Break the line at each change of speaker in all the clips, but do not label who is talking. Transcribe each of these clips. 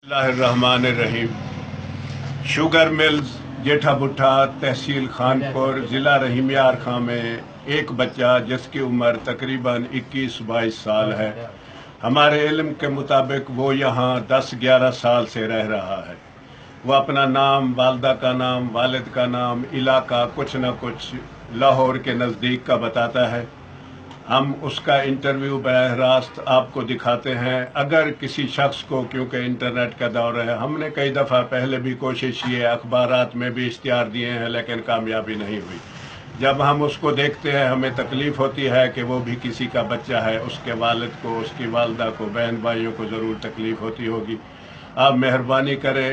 बिस्मिल्लाहिर्रहमानिर्रहीम। Sugar mills जेठा बुट्ठा तहसील खानपुर ज़िला रहीमियार खां में एक बच्चा जिसकी उम्र तकरीबन 21-22 साल है। हमारे इल्म के मुताबिक वो यहाँ 10-11 साल से रह रहा है। वो अपना नाम, वालदा का नाम, वालिद का नाम, इलाका कुछ न कुछ लाहौर के नज़दीक का बताता है। हम उसका इंटरव्यू बराह रास्त आपको दिखाते हैं। अगर किसी शख्स को, क्योंकि इंटरनेट का दौर है, हमने कई दफ़ा पहले भी कोशिश की है, अखबारात में भी इश्तिहार दिए हैं, लेकिन कामयाबी नहीं हुई। जब हम उसको देखते हैं हमें तकलीफ़ होती है कि वो भी किसी का बच्चा है, उसके वालिद को, उसकी वालदा को, बहन भाइयों को ज़रूर तकलीफ़ होती होगी। आप मेहरबानी करें,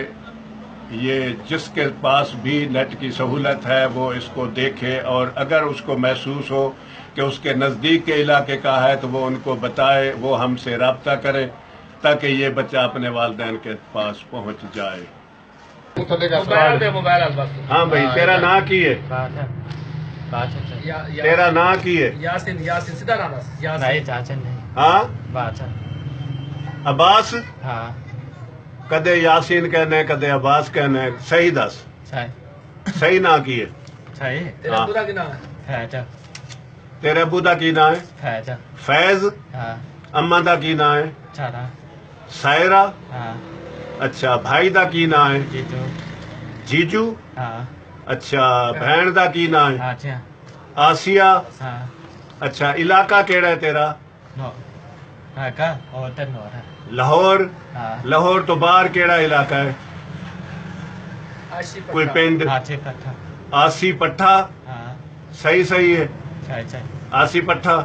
ये जिसके पास भी नेट की सहूलत है वो इसको देखे, और अगर उसको महसूस हो कि उसके नज़दीक के इलाके का है तो वो उनको बताए, वो हमसे रब्ता करें ताकि ये बच्चा अपने वालिदैन के पास पहुंच जाए। हाँ भाई, तेरा ना की है? तेरा ना की है? हाँ, अब्बास।
हाँ,
कदे यासीन कहने, कदे अब्बास कहने, सही दस। सही ना की है?
तेरा बुरा की ना है?
तेरे अबू दा की ना है? फैज। अम्मा दा की ना है? सायरा। अच्छा, भाई दा की ना है? जीजू। अच्छा, बहन दा की ना है? आसिया। अच्छा, इलाका केड़ा है तेरा? लाहौर। लाहौर तो बाहर केड़ा इलाका है? कोई पिंड? आसी पट्ठा। सही सही है, आसी पट्ठा।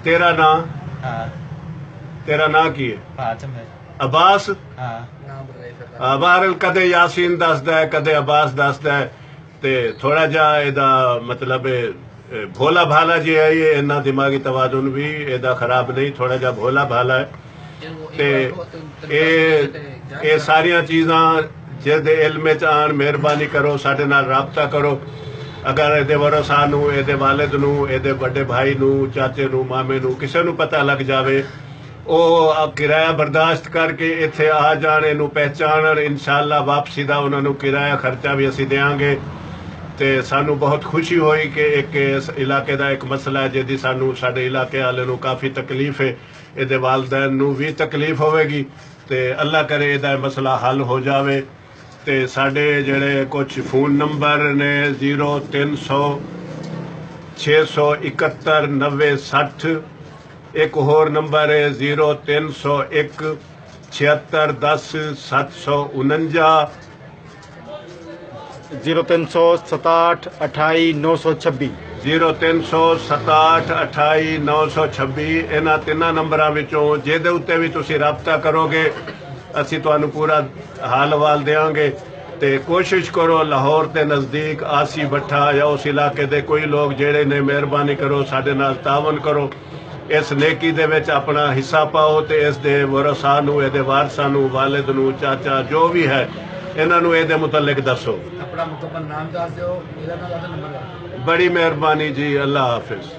तेरा ना? तेरा ना की है? अब्बास। बहरहाल कदे यासीन दसदा है, कदे अब्बास दसदा है, ते थोड़ा जा एदा मतलब भोला भाला जी है, ये इन्ना दिमागी तवाजुन भी एदा खराब नहीं, थोड़ा जा भोला भाला है। ते ये सारिया चीज़ां जिहदे इल्म च आन, मेहरबानी करो साडे नाल राबता करो। अगर ਇਹਦੇ ਵਰਸਾ ਨੂੰ, ਇਹਦੇ ਵਾਲਿਦ ਨੂੰ, ਇਹਦੇ ਵੱਡੇ ਭਾਈ ਨੂੰ, ਚਾਚੇ ਨੂੰ, ਮਾਮੇ ਨੂੰ, ਕਿਸੇ ਨੂੰ ਪਤਾ ਲੱਗ ਜਾਵੇ, ਉਹ ਕਿਰਾਇਆ ਬਰਦਾਸ਼ਤ ਕਰਕੇ ਇੱਥੇ ਆ ਜਾਣ, ਇਹਨੂੰ ਪਹਿਚਾਣਨ। ਇਨਸ਼ਾਅੱਲਾ ਵਾਪਸੀ ਦਾ ਉਹਨਾਂ ਨੂੰ ਕਿਰਾਇਆ ਖਰਚਾ ਵੀ ਅਸੀਂ ਦੇਵਾਂਗੇ। ਤੇ ਸਾਨੂੰ ਬਹੁਤ ਖੁਸ਼ੀ ਹੋਈ ਕਿ ਇੱਕ ਇਸ ਇਲਾਕੇ ਦਾ ਇੱਕ ਮਸਲਾ ਹੈ ਜਿਹਦੀ ਸਾਨੂੰ, ਸਾਡੇ ਇਲਾਕੇ ਵਾਲੇ ਨੂੰ ਕਾਫੀ ਤਕਲੀਫ ਹੈ, ਇਹਦੇ ਵਾਲਿदैन ਨੂੰ ਵੀ ਤਕਲੀਫ ਹੋਵੇਗੀ, ਤੇ ਅੱਲਾ ਕਰੇ ਇਹਦਾ ਮਸਲਾ ਹੱਲ ਹੋ ਜਾਵੇ। ਤੇ ਸਾਡੇ ਜਿਹੜੇ ਕੁਝ ਫੋਨ ਨੰਬਰ ਨੇ 0300 671 9060, ਇੱਕ ਹੋਰ ਨੰਬਰ ਹੈ 0301 7610 749,
0367 28 926,
0367 28 926। ਇਹਨਾਂ ਤਿੰਨਾਂ ਨੰਬਰਾਂ ਵਿੱਚੋਂ ਜਿਹਦੇ ਉੱਤੇ ਵੀ ਤੁਸੀਂ ਰਾਬਤਾ ਕਰੋਗੇ ਅਸੀਂ ਤੁਹਾਨੂੰ ਪੂਰਾ ਹਾਲ ਹਵਾਲ ਦੇਵਾਂਗੇ। ਤੇ ਕੋਸ਼ਿਸ਼ ਕਰੋ ਲਾਹੌਰ ਦੇ ਨਜ਼ਦੀਕ ਆਸੀ ਬੱਠਾ ਜਾਂ ਉਸ ਇਲਾਕੇ ਦੇ ਕੋਈ ਲੋਕ ਜਿਹੜੇ ਨੇ, ਮਿਹਰਬਾਨੀ ਕਰੋ ਸਾਡੇ ਨਾਲ ਤਾਵਨ ਕਰੋ, ਇਸ ਨੇਕੀ ਦੇ ਵਿੱਚ ਆਪਣਾ ਹਿੱਸਾ ਪਾਓ, ਤੇ ਇਸ ਦੇ ਵਰਸਾ ਨੂੰ, ਇਹਦੇ ਵਾਰਸਾਂ ਨੂੰ, ਵਾਲਿਦ ਨੂੰ, ਚਾਚਾ ਜੋ ਵੀ ਹੈ, ਇਹਨਾਂ ਨੂੰ ਇਹਦੇ ਮੁਤਲਕ ਦੱਸੋ।
अपना मुकम्मल नाम दस दो, मेरा नाम नंबर।
बड़ी मेहरबानी जी, अल्लाह हाफिज।